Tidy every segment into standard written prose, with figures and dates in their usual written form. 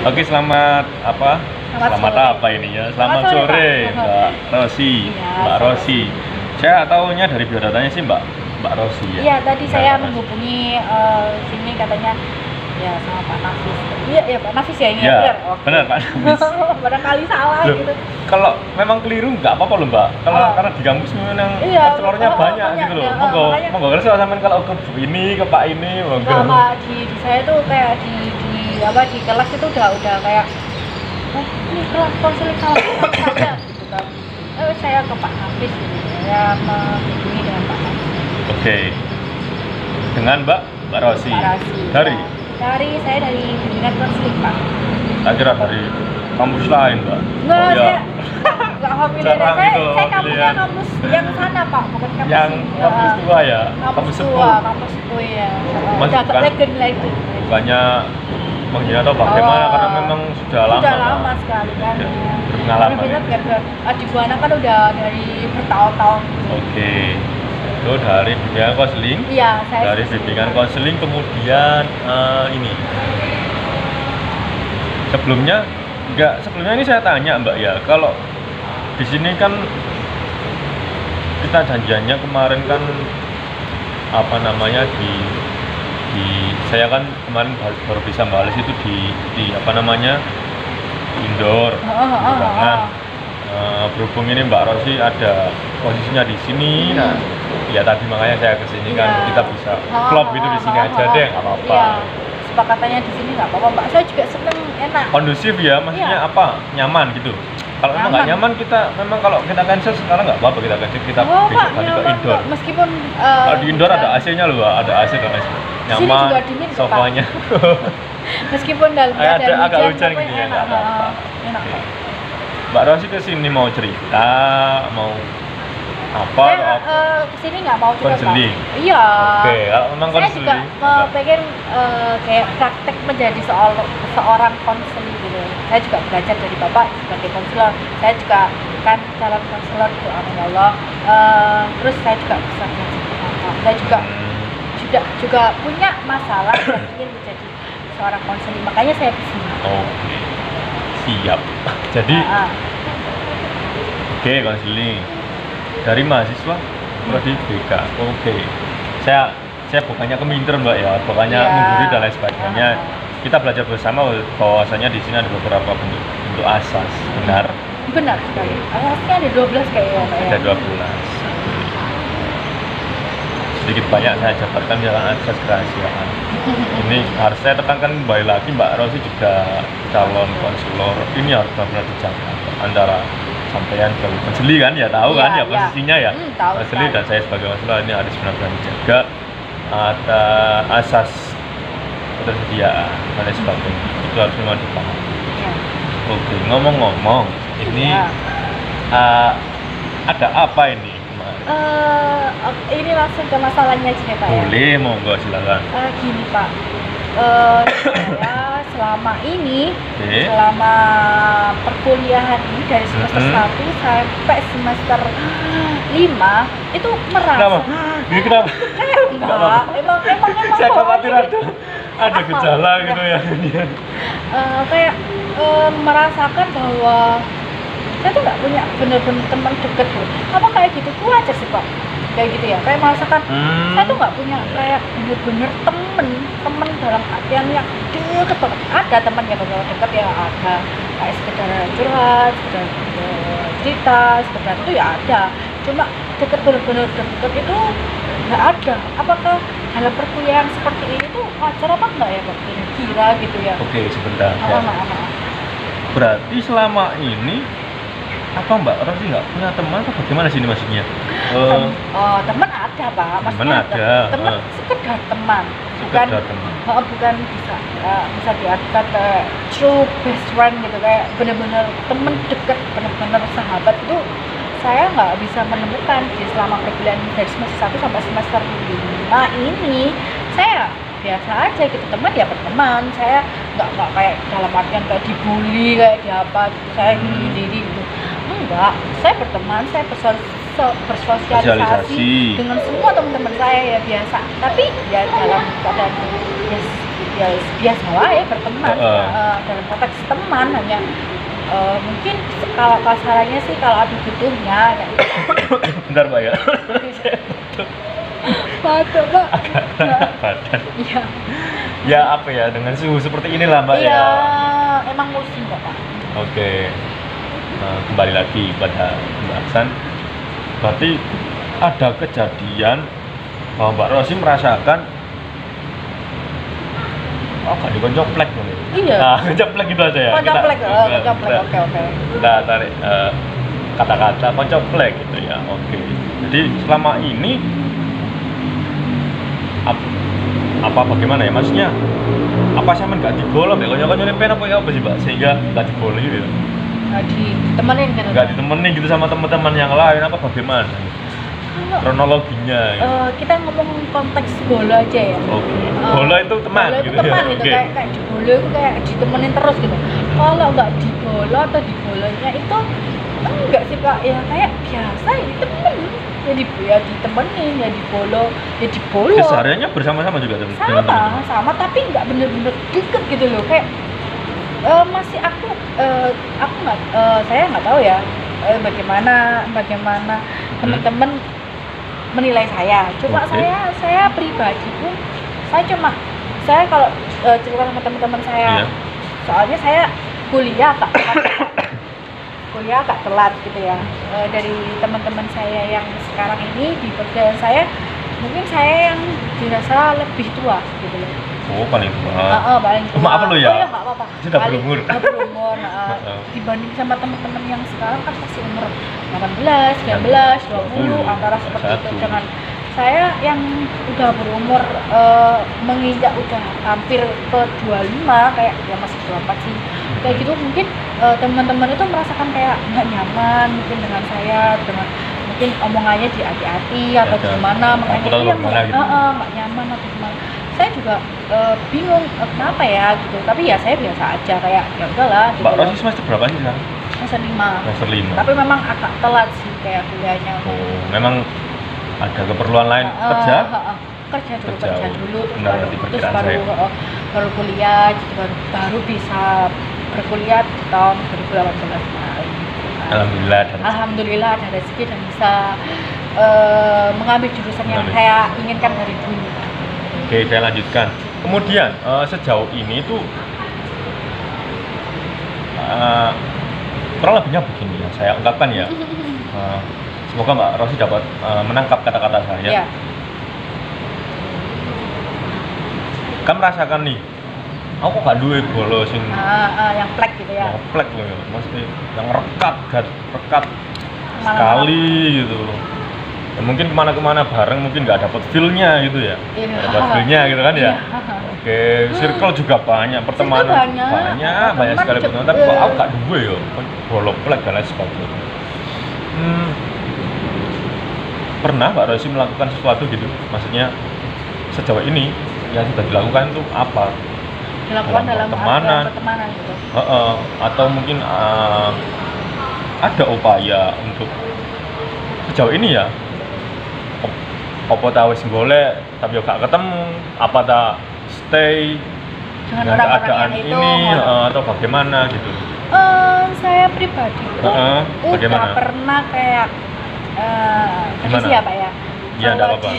Oke, selamat apa? Selamat sore. apa ini ya? Selamat sore, Pak. Mbak Rosi. Iya, Mbak selamat Rosi. Saya tahunya dari biodatanya sih Mbak Rosi ya. Iya, tadi Mbak saya Rosi. menghubungi sini katanya ya sama Pak Nafis. Iya, ya Pak Nafis ya ini Iya, benar. Oke. benar, Pak Nafis. Barangkali salah Loh, gitu. kalau memang keliru nggak apa-apa loh Mbak. Kalau Oh. karena di kampus memang Iya, konselornya banyak banyak, gitu loh. ya, Monggo, makanya- monggo kerja sampean kalau ke Bu ini, ke Pak ini, monggo. Enggak, Pak, di saya tuh kayak di di kelas itu udah kayak ini kelas konseling salah saja gitu kan. Saya ke Pak Nafis gitu. Saya menghubungi dengan Pak Nafis. Oke. Dengan Mbak Rosi. Pak Rasi. Dari Saya dari bimbingan konseling, Pak. tak kira dari kampus lain, Mbak. Enggak, Oh, ya. saya enggak hamil. Jarang Saya gitu kampusnya pilihan. kampus yang sana, Pak, bukan kampus Yang ini. kampus tua ya, Kampus sepuh. tua, kampus sepuh ya. Mas, Udah agak bukan- legend lah itu. Bukannya menghina atau bagaimana, karena memang sudah lama. Sudah lama sekali kan. Sudah berpengalaman. Benar kan di Buana kan udah dari bertahun-tahun. Oke. Itu dari bimbingan konseling. Iya, saya Dari bimbingan konseling kemudian ini. Sebelumnya ini saya tanya Mbak ya, kalau di sini kan kita janjiannya kemarin kan apa namanya di saya kan kemarin baru bisa bales itu di apa namanya indoor undangan. Berhubung ini Mbak Rosi ada posisinya di sini, nah ya tadi makanya saya kesini kan Iya. kita bisa klop gitu di sini aja deh, nggak apa-apa. Iya. Sepakatannya di sini nggak apa-apa, Mbak. Saya juga seneng, enak. Kondusif ya, maksudnya Iya. apa? Nyaman gitu. Kalau memang nggak Nyaman. nyaman kita memang kalau kita cancel sekarang nggak apa-apa, kita cancel, kita Oh, besok Pak, kali ke nyaman indoor. kok. Meskipun Kalau di indoor bukan- ada AC-nya loh, Pak. Ada AC dan AC. Sini Nyaman, juga dingin kok, Pak. sofanya. meskipun dalamnya Ada agak hujan tapi gitu ya, enak, nggak apa-apa. enak. Oke. Mbak Rosi kesini mau cerita, mau apa? Saya atau apa? kesini nggak mau juga, Pak. Konseling? Iya. Oke, kalau memang Saya juga konseling. pengen kayak praktek menjadi seorang konseling gitu. Saya juga belajar dari Bapak sebagai konselor. Saya juga kan calon konselor itu amin ya Allah. Terus saya juga bisa belajar dari Bapak. Saya juga juga punya masalah dan ingin menjadi seorang konseling. Makanya saya kesini. Oke, siap. Jadi, Nah, oke, konseling dari mahasiswa prodi BK. Oke, saya bukannya keminter Mbak ya, bukannya Iya. menggurui dan lain sebagainya. Kita belajar bersama bahwasanya di sini ada beberapa bentuk asas, benar? benar sekali. Asasnya ada 12 kayaknya, Pak, ya. Ada 12. Sedikit banyak saya jabarkan jalan asas kerahasiaan. Ini harus saya tekankan kembali lagi, Mbak Rosi juga calon konselor. Ini harus benar-benar dijaga antara sampean sebagai konseli kan, ya tahu kan ya Iya, posisinya ya. Tahu Konseli sekali. dan saya sebagai konselor ini harus benar-benar dijaga. Ada asas ketersediaan dan lain sebagainya. Itu harus memang dipahami. Iya. Oke, ngomong-ngomong, ini Iya. ada apa ini kemarin? Ini langsung ke masalahnya aja ya, Pak, ya. Boleh, monggo silakan. Gini, Pak. Saya selama ini, Oke. selama perkuliahan ini dari semester Mhm. 1 sampai semester 5 itu merasa Kenapa? Ini kenapa? enggak, emang Saya khawatir bawahnya ada gejala gitu ya. kayak merasakan bahwa saya tuh nggak punya bener-bener teman deket loh. Apa kayak gitu? Wajar sih, Pak. Kayak gitu ya. Kayak merasakan saya tuh nggak punya kayak bener-bener temen dalam artian yang deket banget. Ada teman yang bener deket ya, ada kayak sekedar curhat, sekedar cerita, sekedar itu ya ada. Cuma deket bener-bener deket itu nggak ada. Apakah dalam perkuliahan seperti ini tuh wajar apa enggak ya, Pak? Kira gitu ya. Oke, sebentar. Ya. Maaf. Berarti selama ini apa Mbak Rosi nggak punya teman atau bagaimana sih ini maksudnya? Teman ada, Pak. Teman Maksudnya ada, teman sekedar teman, bukan sekedar teman. bukan bisa diartikan kayak true best friend gitu, kayak bener-bener temen deket, bener-bener sahabat itu saya nggak bisa menemukan di selama perkuliahan dari semester 1 sampai semester 5 ini. Saya biasa aja gitu, teman ya berteman. Saya nggak kayak dalam artian kayak dibully, kayak diapa gitu. Saya diri gitu, enggak. Saya berteman, saya bersosialisasi Sosialisasi. dengan semua teman-teman saya ya biasa. Tapi ya dalam keadaan ya biasa wae berteman dalam konteks teman hanya mungkin kalau kasarannya sih kalau ada butuhnya ya. Bentar Mbak ya. Batuk Pak. Badan. Iya. Ya apa ya, dengan suhu seperti inilah Mbak Iya, ya. emang musim kok Pak. Oke. Nah, kembali lagi pada pembahasan. Berarti ada kejadian bahwa Mbak Rosi merasakan gak dikoncoplek nih. Iya. Nah, koncoplek gitu aja ya. Koncoplek, koncoplek. Oke. Kita tarik kata-kata koncoplek gitu ya. Oke. Jadi selama ini apa bagaimana ya, maksudnya apa sampean gak digolong ya, kanca-kanca pen apa ya apa sih Mbak sehingga gak digolong gitu ya? Gak ditemenin kan? Gak ditemenin gitu sama teman-teman yang lain apa bagaimana? Kronologinya gitu. Kita ngomong konteks bola aja ya. Oke. Bola itu teman bola itu gitu teman ya. gitu, Oke. kayak di bola itu kayak ditemenin terus gitu. Kalau nggak di bola atau di bolanya itu enggak sih Pak, ya kayak biasa ya temen. Ya ditemenin, ya di bola, ya di bola. Kesehariannya bersama-sama juga dengan teman-teman. Sama tapi nggak bener-bener deket gitu loh, kayak masih aku nggak saya nggak tahu ya bagaimana teman-teman menilai saya. Cuma Oke. saya pribadi pun saya kalau cerita sama teman-teman saya, Iya. soalnya saya kuliah agak telat gitu ya. Dari teman-teman saya yang sekarang ini di pekerjaan saya, mungkin saya yang dirasa lebih tua gitu loh. Oh, paling tua. Paling tua. Maaf lo ya. Oh, ya nggak apa-apa. Sudah berumur. Berumur. Dibanding sama teman-teman yang sekarang kan masih umur 18, 19, 20 antara seperti itu. Dengan saya yang udah berumur menginjak udah hampir ke 25, kayak ya masih 24 sih. Kayak gitu mungkin teman-teman itu merasakan kayak nggak nyaman mungkin dengan saya, dengan mungkin omongannya hati-hati atau gimana, makanya dia nggak nyaman atau gimana. Saya juga bingung kenapa ya gitu, tapi ya saya biasa aja kayak ya udahlah gitu. Mbak Rosi semester berapa sih sekarang? Semester 5. Semester 5. Tapi memang agak telat sih kayak kuliahnya. Oh, memang ada keperluan lain kerja dulu benar, nanti terus perkiraan saya. baru kuliah gitu, baru bisa berkuliah di tahun 2018 kemarin. Alhamdulillah ada rezeki dan bisa mengambil jurusan yang saya inginkan dari dulu. Oke, saya lanjutkan. Kemudian sejauh ini tuh kurang lebihnya begini ya, saya ungkapkan ya. Semoga Mbak Rosi dapat menangkap kata-kata saya. Yeah. Kan merasakan nih, aku kok gak duwe bola sing yang plek gitu ya. Yang plek loh ya, maksudnya yang rekat sekali gitu. Ya, mungkin kemana-kemana bareng mungkin nggak dapat feel-nya gitu ya. Nggak dapat feel-nya gitu kan ya. Oke, circle juga banyak, pertemanan banyak sekali pertemanan, tapi kok aku gak duwe ya, bolok plek dan lain sebagainya. Pernah Mbak Rosi melakukan sesuatu gitu? Maksudnya sejauh ini yang sudah dilakukan itu apa? Dilakukan dalam pertemanan gitu. Atau mungkin ada upaya untuk sejauh ini ya, apa tahu wis golek tapi yo gak ketemu, apa tak stay dengan keadaan ini atau bagaimana gitu? Saya pribadi udah pernah kayak gimana? Siapa ya? Iya, enggak apa-apa.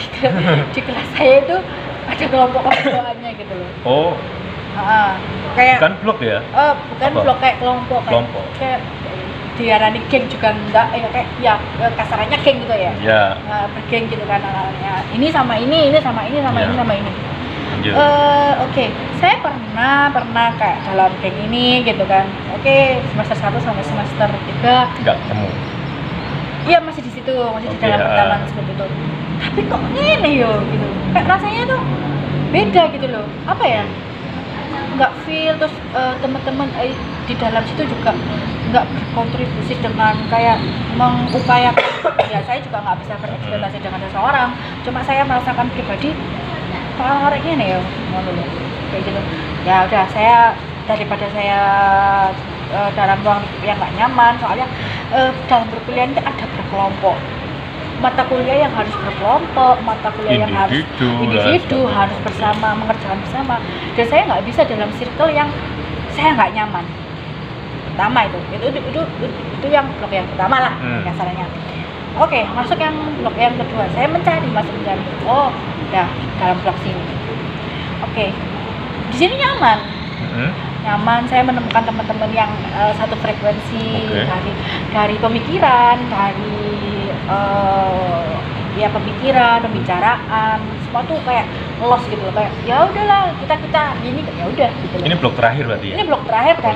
Di kelas saya itu ada kelompok-kelompokannya gitu loh. Oh. Kayak bukan blok ya? Bukan blok, kayak kelompok. Kayak diarani geng juga enggak, kayak ya kasarannya geng gitu ya. Iya. Bergeng gitu kan anak-anaknya. Ini sama ini sama ini sama ini sama ini. Oke, saya pernah kayak dalam geng ini gitu kan. Oke, semester 1 sampai semester 3 enggak ketemu. Iya, masih di situ, masih di dalam perjalanan seperti itu. Tapi kok ngene yo gitu. Kayak rasanya tuh beda gitu loh. Apa ya? Nggak feel, terus teman-teman di dalam situ juga nggak berkontribusi dengan kayak mengupayakan. Ya saya juga nggak bisa berekspektasi dengan seseorang, cuma saya merasakan pribadi kalau orangnya nih ya ngono loh kayak gitu. Ya udah, saya daripada saya dalam ruang yang nggak nyaman, soalnya dalam berkuliah itu ada berkelompok. mata kuliah yang harus berkelompok, mata kuliah yang harus individu, lah, harus bersama, mengerjakan bersama. Dan saya nggak bisa dalam circle yang saya nggak nyaman. Pertama itu yang blok yang pertama lah kasarnya. Oke, masuk yang blok yang kedua. Saya masih mencari. Oh, udah dalam blok sini. Oke, di sini nyaman. Nyaman, saya menemukan teman-teman yang satu frekuensi dari pemikiran, dari ya pemikiran, pembicaraan, semua tuh kayak los gitu loh, kayak ya udahlah kita ini ya udah gitu loh. Ini blok terakhir berarti ya? Ini blok terakhir kan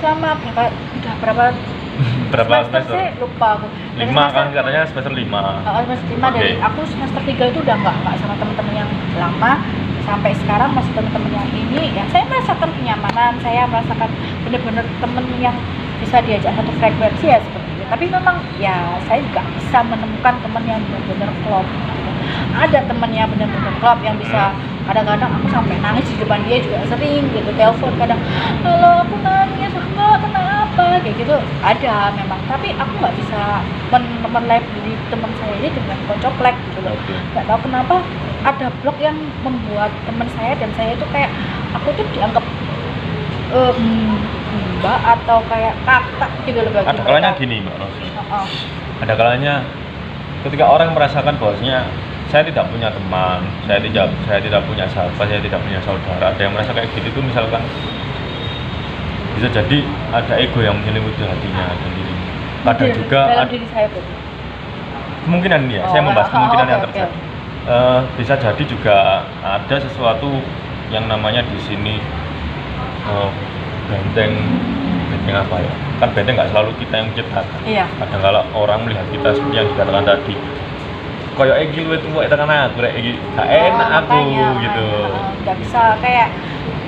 selama berapa semester sih lupa aku. 5 kan katanya semester 5. Semester 5 dari aku semester 3 itu udah nggak sama teman-teman yang lama. Sampai sekarang masih teman-teman yang ini ya saya merasakan kenyamanan, saya merasakan benar-benar teman yang bisa diajak satu frekuensi ya seperti itu. Tapi memang ya saya juga bisa menemukan teman yang benar-benar klop gitu. Ada teman yang benar-benar klop yang bisa kadang-kadang aku sampai nangis di depan dia juga sering gitu, telepon kadang halo aku nangis enggak kenapa kayak gitu ada memang, tapi aku nggak bisa menlabeli teman saya ini dengan koncoplek gitu loh. Nggak tahu kenapa ada blok yang membuat teman saya dan saya itu kayak aku tuh dianggap mbak atau kayak kakak gitu loh bagi ada kalanya gini Mbak Rosi. Ada kalanya ketika orang merasakan bahwasanya saya tidak punya teman, saya tidak punya sahabat, saya tidak punya saudara, ada yang merasa kayak gitu itu misalkan bisa jadi ada ego yang menyelimuti hatinya sendiri. Kadang juga dalam diri saya berarti. Kemungkinan ya, saya membahas kemungkinan yang terjadi. Bisa jadi juga ada sesuatu yang namanya di sini benteng apa ya? Kan benteng nggak selalu kita yang menciptakan. Iya. Kadang kala orang melihat kita seperti yang dikatakan tadi, koyo iki luwih tuwek tekan aku rek iki gak enak aku gitu. Nggak bisa kayak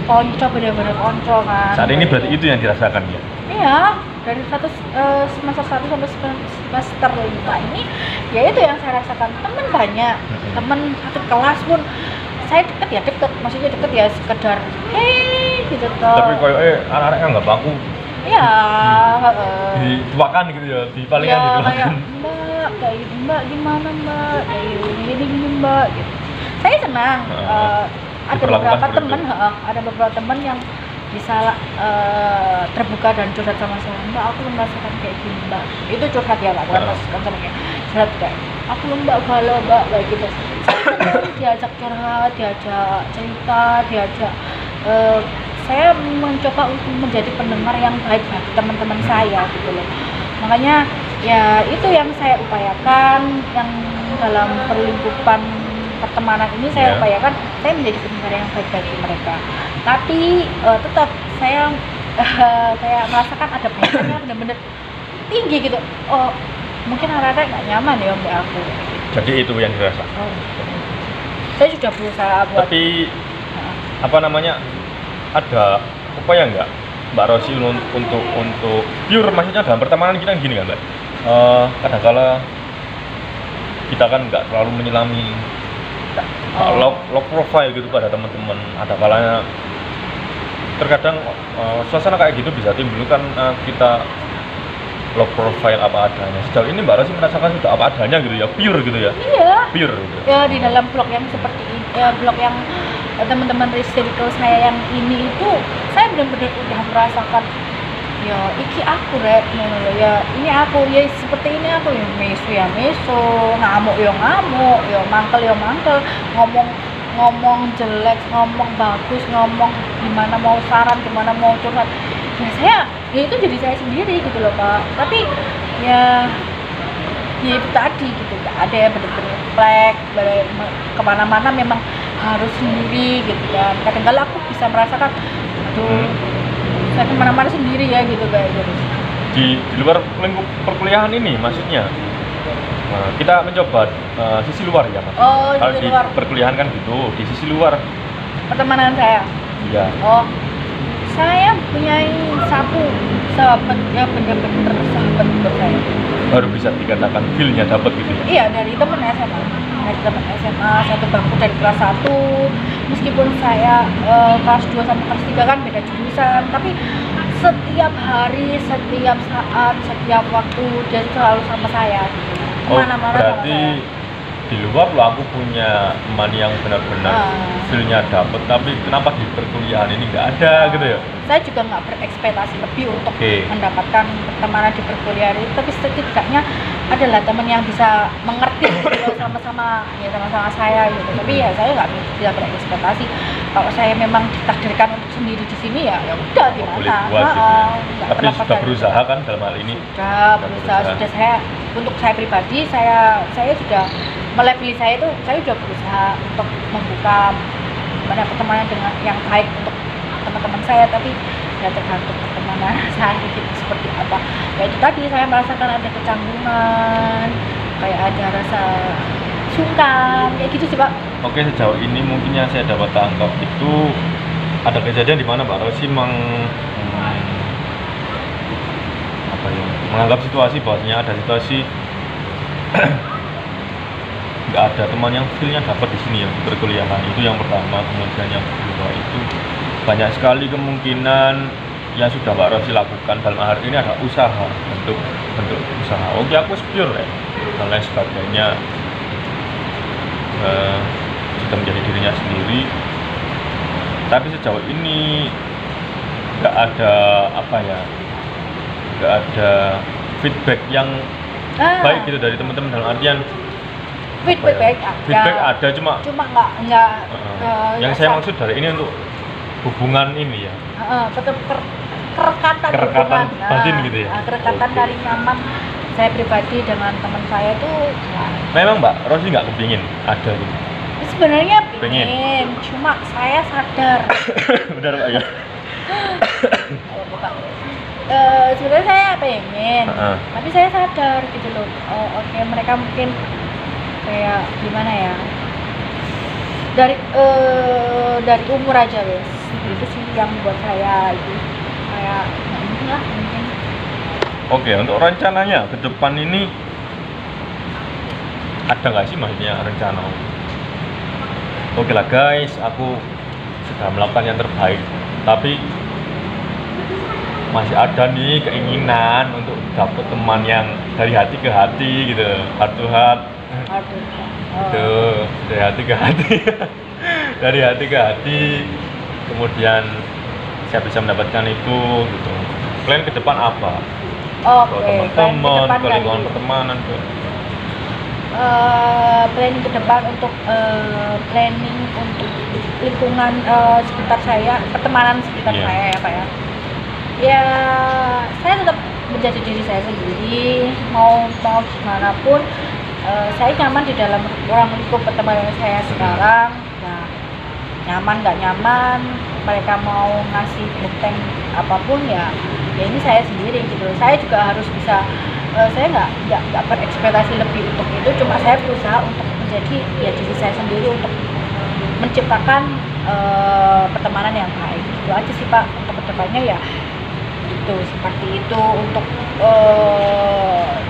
konco, bener-bener konco kan. Saat ini berarti itu yang dirasakan ya? Iya, dari semester 1 sampai semester 5 ini ya itu yang saya rasakan. Teman banyak, teman satu kelas pun saya deket, maksudnya deket ya sekedar gitu toh. Tapi koyo anak-anak kan nggak bangku. Iya, dituakan gitu ya, di palingan ya, gitu. Kayak mbak, kayak gitu, mbak gimana mbak, kayak gini mbak gitu. Saya senang ada beberapa teman yang bisa terbuka dan curhat sama saya. Mbak, aku merasakan kayak gini mbak. Itu curhat ya mbak, bukan sama kayak curhat kayak aku mbak galau mbak kayak gitu. Saya senang diajak curhat, diajak cerita, saya mencoba untuk menjadi pendengar yang baik bagi teman-teman saya gitu loh. Makanya ya itu yang saya upayakan, yang dalam perlingkupan pertemanan ini saya upayakan saya menjadi pendengar yang baik bagi mereka. Tapi tetap saya kayak merasakan ada baiknya benar-benar tinggi gitu. Oh mungkin Rara nggak nyaman ya mbak aku. Jadi itu yang dirasa. Saya sudah berusaha buat. Tapi apa namanya? Ada upaya nggak Mbak Rosi untuk pure, maksudnya dalam pertemanan kita gini kan Mbak, kadang-kala kita kan nggak terlalu menyelami low profile gitu pada teman-teman. Ada kalanya terkadang suasana kayak gitu bisa timbulkan kita low profile apa adanya. Sejauh ini Mbak Rosi merasakan sudah apa adanya gitu ya, pure gitu ya? Iya. Pure gitu. Ya di dalam blog yang seperti ini, blog yang teman-teman circle saya yang ini itu saya benar-benar udah merasakan ya iki aku rek ya ini aku ya seperti ini aku ya meso ngamuk ya mangkel ngomong jelek ngomong bagus ngomong gimana mau saran gimana mau curhat ya saya ya itu jadi saya sendiri gitu loh Pak. Tapi ya itu tadi gitu nggak ada yang benar-benar plek kemana-mana memang harus sendiri gitu kan. Kadang-kadang aku bisa merasakan aduh saya kemana-mana sendiri ya gitu kayak gitu. Di luar lingkup perkuliahan ini maksudnya kita mencoba sisi luar ya Mas. Kalau di luar perkuliahan kan gitu, di sisi luar pertemanan saya. Iya. Oh saya punya satu sahabat yang benar-benar sahabat buat saya. Baru bisa dikatakan feel-nya dapat gitu ya? Iya, dari teman SMA, satu bangku dari kelas 1. Meskipun saya kelas 2 sama kelas 3 kan beda jurusan, tapi setiap hari, setiap saat, setiap waktu dia selalu sama saya gitu. kemana-mana sama berarti saya. di luar lo aku punya teman yang benar-benar feel-nya dapet, tapi kenapa di perkuliahan ini nggak ada gitu ya? Saya juga nggak berekspektasi lebih untuk Oke. mendapatkan pertemanan di perkuliahan itu, tapi setidaknya adalah teman yang bisa mengerti gitu, sama-sama saya gitu. Tapi ya saya nggak bisa berekspektasi kalau saya memang ditakdirkan untuk sendiri di sini ya udah Boleh gimana. buat gitu ya. Tapi Kenapa sudah saya- berusaha kan dalam hal ini? sudah berusaha, sudah saya untuk saya pribadi saya sudah melebeli saya itu, saya sudah berusaha untuk membuka pertemanan dengan yang baik untuk teman-teman saya, tapi ya tergantung pertemanan saya itu seperti apa. Ya itu tadi saya merasakan ada kecanggungan, kayak ada rasa sungkan, kayak gitu sih Pak. Oke, sejauh ini mungkin yang saya dapat tangkap itu ada kejadian di mana Mbak Rosi apa ya, menganggap situasi bahwasanya ada situasi nggak ada teman yang feel-nya dapat di sini ya, di perkuliahan. Itu yang pertama. Kemudian yang kedua itu banyak sekali kemungkinan yang sudah Mbak Rosi lakukan dalam hari ini ada usaha, bentuk usaha. Oke, aku secure ya, dan lain sebagainya, sudah menjadi dirinya sendiri. Tapi sejauh ini nggak ada nggak ada feedback yang baik gitu dari teman-teman, dalam artian Feedback ada. Feedback ada, cuma nggak yang saya maksud dari ini untuk hubungan ini ya. tetap kerekatan hubungan. batin gitu ya. Kerekatan Oke. dari nyaman saya pribadi dengan teman saya itu Memang Mbak Rosi nggak kepingin ada gitu. sebenarnya Pengen. pengen, cuma saya sadar Benar Pak ya. kalau bukan sebenarnya saya pengen, tapi saya sadar gitu loh. Oke, mereka mungkin kayak gimana ya, dari umur aja wes itu sih yang buat saya itu kayak nggak mungkin lah mungkin. Oke, untuk rencananya ke depan ini ada nggak sih maksudnya rencana? Oke lah guys, aku sudah melakukan yang terbaik, tapi masih ada nih keinginan untuk dapat teman yang dari hati ke hati gitu, heart to heart. Aduh, Dari hati ke hati. Dari hati ke hati, kemudian saya bisa mendapatkan itu gitu. Plan ke depan apa? Ke teman-teman, ke lingkungan pertemanan, ke planning ke depan untuk planning untuk lingkungan sekitar saya, pertemanan sekitar Iya. saya ya Pak ya. Ya saya tetap menjadi diri saya sendiri, mau gimana pun saya nyaman di dalam ruang lingkup pertemanan saya sekarang. Nah, nyaman nggak nyaman, mereka mau ngasih genteng apapun ya ini saya sendiri gitu. Saya juga harus bisa, saya nggak berekspektasi lebih untuk itu, cuma saya berusaha untuk menjadi ya diri saya sendiri untuk menciptakan pertemanan yang baik. Itu aja sih Pak untuk kedepannya ya. Itu seperti itu untuk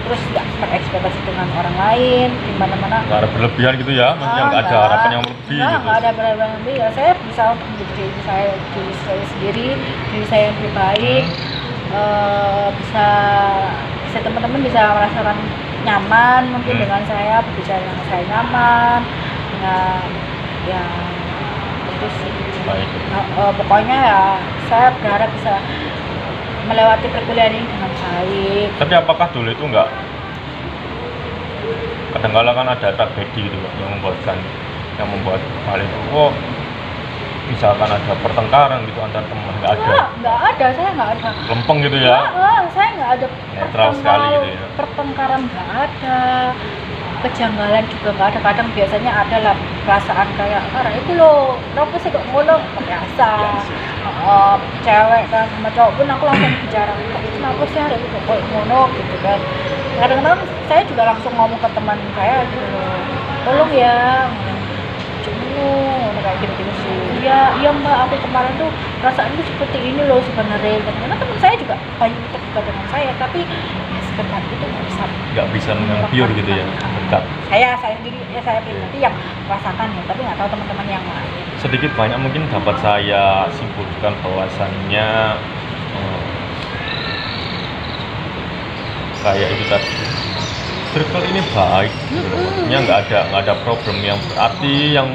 terus nggak berekspektasi dengan orang lain di mana-mana. nggak ada berlebihan gitu ya, maksudnya nggak ada harapan yang lebih gitu. Nggak ada berlebihan lebih ya. Saya berusaha untuk menjadi diri saya sendiri, diri saya yang lebih baik. Bisa teman-teman bisa merasakan nyaman mungkin dengan saya, berbicara dengan saya nyaman dengan ya itu sih. Baik. Pokoknya ya saya berharap bisa melewati perkuliahan ini dengan baik. Tapi apakah dulu itu nggak, kadang-kala kan ada tragedi gitu Pak, yang membuat hal itu, misalkan ada pertengkaran gitu antar teman? Nggak ada, Nggak ada, saya nggak ada. lempeng gitu ya. Saya nggak ada Netral sekali gitu ya. pertengkaran, nggak ada. Kejanggalan juga nggak ada. Kadang biasanya ada lah perasaan kayak itu loh, kenapa sih kok ngono, biasa. Cewek kan sama cowok pun aku langsung bicara, kenapa sih ada itu kok ngono gitu kan. Kadang-kadang saya juga langsung ngomong ke teman saya gitu loh, tolong ya kayak gitu sih. Iya Mbak, aku kemarin tuh perasaan tuh seperti ini loh sebenarnya. Karena teman saya juga banyak dekat dengan saya, tapi ya sekedar itu Nggak bisa pure gitu ya, dekat. Saya sendiri ya, saya pribadi yang merasakan ya, tapi nggak tahu teman-teman yang lain. Sedikit banyak mungkin dapat saya simpulkan bahwasannya kayak itu tadi, circle ini baik gitu loh. Maksudnya nggak ada problem yang berarti yang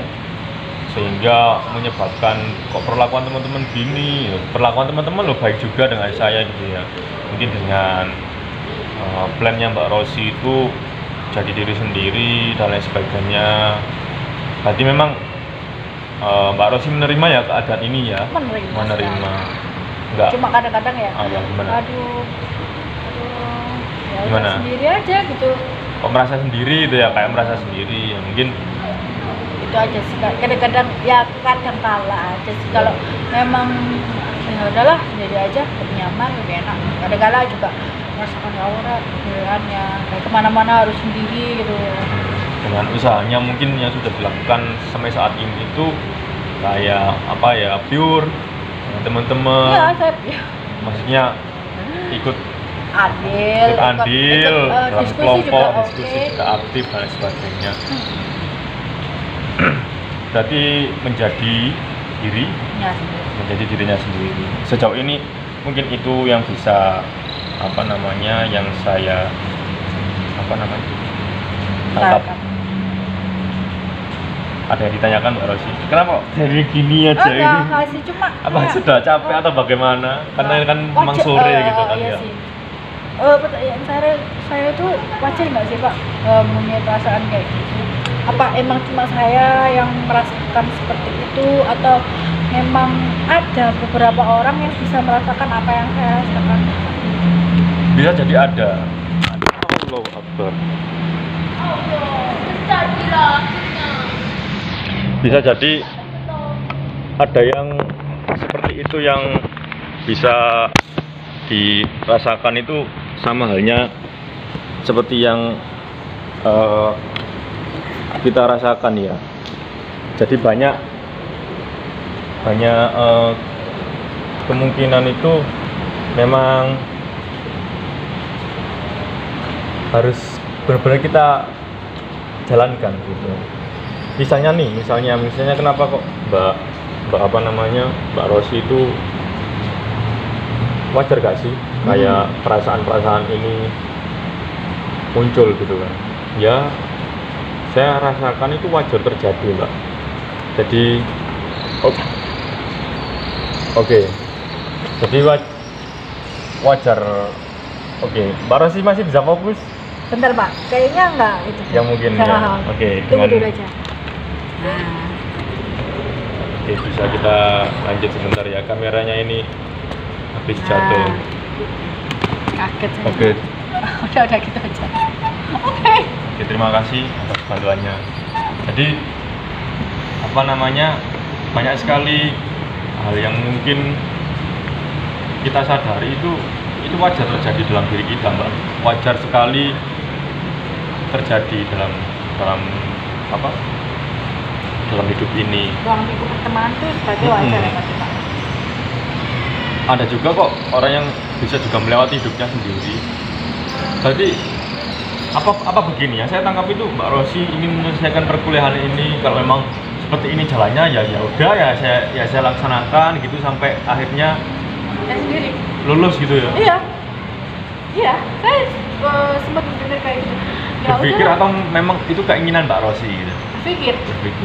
sehingga menyebabkan kok perlakuan teman-teman gini. Perlakuan teman-teman lo baik juga dengan saya gitu ya. Mungkin dengan plannya Mbak Rosi itu jadi diri sendiri dan lain sebagainya. Berarti memang Mbak Rosi menerima ya keadaan ini ya. Menerima. Enggak. Cuma kadang-kadang ya. Gimana? Aduh. Ya Gimana? sendiri aja gitu. Kok merasa sendiri itu ya, kayak merasa sendiri ya mungkin. Itu aja sih, kadang-kadang ya kadang kala aja sih kalau memang ya udahlah jadi aja lebih nyaman, lebih enak. Kadang-kala juga merasakan aura pilihannya kayak kemana-mana harus sendiri gitu. Dengan usahanya mungkin yang sudah dilakukan sampai saat ini itu kayak apa ya, pure dengan teman-teman. Iya, saya Maksudnya ikut adil, dalam diskusi kelompok, juga diskusi oke. juga aktif dan lain sebagainya. Berarti menjadi diri, Ya, menjadi dirinya sendiri. Sejauh ini mungkin itu yang bisa yang saya tangkap. Ada yang ditanyakan Mbak Rosi, kenapa jadi gini aja ini? enggak sih, cuma Apa kayak- sudah capek atau bagaimana? Karena kan memang wajar- sore gitu kan iya ya. sih. Pertanyaan saya itu wajar nggak sih Pak punya perasaan kayak gitu? Apa emang cuma saya yang merasakan seperti itu atau memang ada beberapa orang yang bisa merasakan apa yang saya rasakan? Bisa jadi ada. Allahu Akbar. Bisa jadi ada yang seperti itu yang bisa dirasakan itu sama halnya seperti yang kita rasakan ya. Jadi banyak kemungkinan itu memang harus benar-benar kita jalankan gitu. Misalnya kenapa kok Mbak Rosi itu wajar gak sih kayak perasaan-perasaan ini muncul gitu kan? Ya, saya rasakan itu wajar terjadi, Mbak. Jadi oke. Jadi wajar. Oke, Mbak Rosi masih bisa fokus? Bentar Pak, kayaknya enggak itu. Ya mungkin ya. Oke, Tunggu dulu aja. Oke, bisa kita lanjut sebentar ya. Kameranya ini habis jatuh. Kaget saya. Oke. Udah gitu aja. Oke. Oke, terima kasih atas bantuannya. Jadi banyak sekali hal yang mungkin kita sadari itu wajar terjadi dalam diri kita, Mbak. Wajar sekali terjadi dalam hidup ini. Ruang lingkup pertemanan itu sebagai wajar ya Pak. Ada juga kok orang yang bisa juga melewati hidupnya sendiri. Jadi apa begini ya, saya tangkap itu Mbak Rosi ingin menyelesaikan perkuliahan ini, kalau memang seperti ini jalannya ya udah ya saya laksanakan gitu sampai akhirnya Saya sendiri. lulus gitu ya. Iya, saya sempat berpikir kayak gitu. Ya Berpikir udah, atau memang itu keinginan Mbak Rosi gitu. berpikir.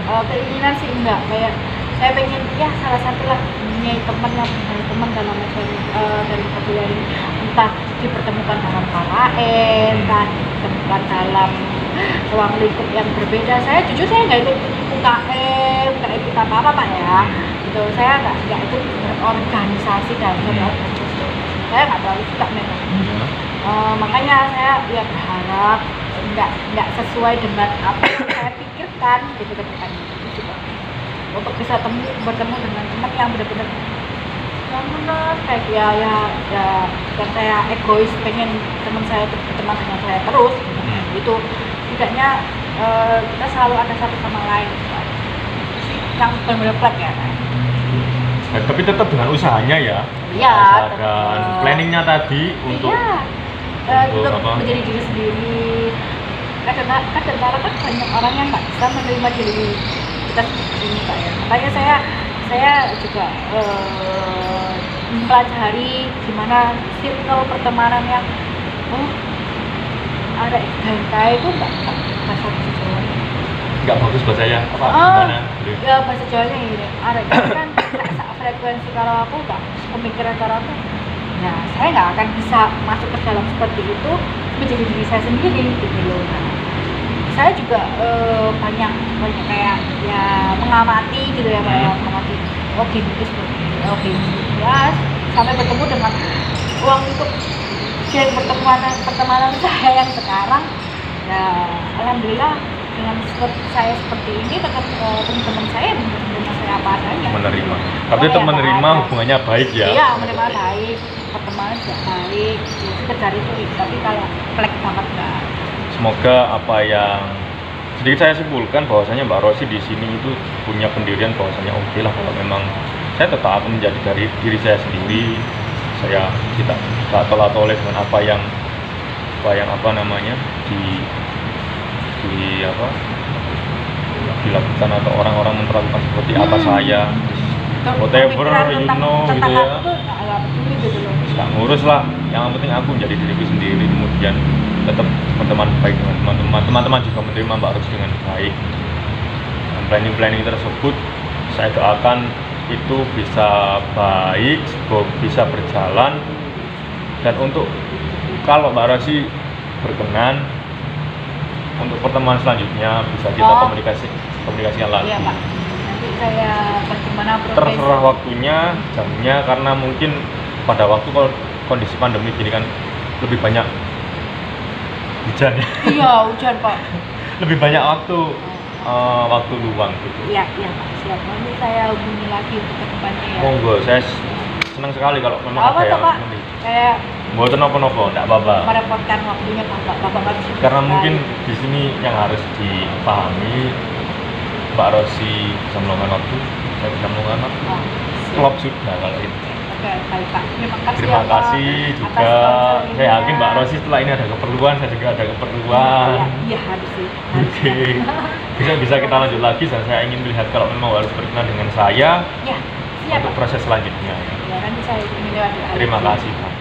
Keinginan sih enggak, kayak saya pengen ya salah satu lah punya teman dalam dari perkuliahan ini, entah dipertemukan dalam KKN, entah dipertemukan dalam ruang lingkup yang berbeda. Saya jujur saya nggak ikut UKM, nggak ikut apa Pak ya. Gitu, saya nggak ikut organisasi dan organisasi. Saya nggak terlalu suka memang. Makanya saya ya berharap nggak sesuai dengan apa yang saya pikirkan gitu ke depannya. Untuk bisa bertemu dengan teman yang benar-benar kayak ya bukan saya egois pengen teman saya itu berteman dengan saya terus itu tidaknya kita selalu ada satu sama lain yang benar-benar flat ya. Tapi tetap dengan usahanya ya. Iya. Dan planningnya tadi untuk untuk menjadi diri sendiri. Kadang-kadang kan banyak orang yang nggak bisa menerima diri kita seperti ini Pak ya. Makanya saya juga mempelajari gimana circle pertemanan yang arek ganteng itu nggak bahasa Jawa. Nggak bagus bahasanya apa Oh, gimana? ya bahasa Jawanya ini. Arek kan nggak frekuensi kalau aku nggak pemikiran cara aku. Nah, saya nggak akan bisa masuk ke dalam seperti itu menjadi diri saya sendiri gitu loh. Nah, saya juga banyak kayak ya mengamati gitu ya, kayak mengamati gini itu seperti ini, gini ya, sampai bertemu dengan uang untuk pertemanan saya yang sekarang. Ya alhamdulillah dengan saya seperti ini tetap teman-teman saya menerima saya apa adanya, Menerima. Tapi tetap yang menerima, ada. hubungannya baik ya. Iya, menerima baik, pertemanan juga baik, ya, sekedar itu. Tapi kalau plek banget enggak. Semoga apa yang sedikit saya simpulkan bahwasanya Mbak Rosi di sini itu punya pendirian bahwasanya oke lah kalau memang saya tetap akan menjadi dari diri saya sendiri. Saya tidak tolak-tolak dengan apa yang apa namanya dilakukan atau orang-orang memperlakukan seperti apa saya. Whatever you know gitu ya. Aku tuh nggak peduli gitu loh. Nggak ngurus lah, yang penting aku menjadi diriku sendiri, kemudian tetap berteman baik dengan teman-teman juga menerima Mbak Rosi dengan baik. Dan planning tersebut saya doakan itu bisa baik, bisa berjalan. Dan untuk kalau Mbak Rosi berkenan untuk pertemuan selanjutnya bisa kita komunikasikan lagi. Iya Pak, nanti saya bagaimana progres. Terserah waktunya, jamnya, karena mungkin pada waktu kalau kondisi pandemi gini kan lebih banyak hujan ya. Iya hujan Pak. Lebih banyak waktu luang gitu. Iya Pak, siap. Nanti saya hubungi lagi untuk kedepannya ya. Monggo, saya senang sekali kalau memang Apa ada tuh yang Pak? Kayak mboten napa-napa, enggak apa-apa. merepotkan waktunya Bapak harus. Karena mungkin di sini yang harus dipahami Mbak Rosi bisa meluangkan waktu, saya bisa meluangkan waktu. Oh, Klop sudah kalau itu. Oke, baik Pak. Terima kasih. Terima ya, Pak, kasih juga. atas Saya yakin Mbak Rosi setelah ini ada keperluan, saya juga ada keperluan. Iya harus sih. Oke. Bisa kita lanjut lagi dan saya ingin melihat kalau memang harus berkenan dengan saya Ya, siap untuk Pak. proses selanjutnya. Ya, nanti saya ingin lewat. Terima kasih Pak.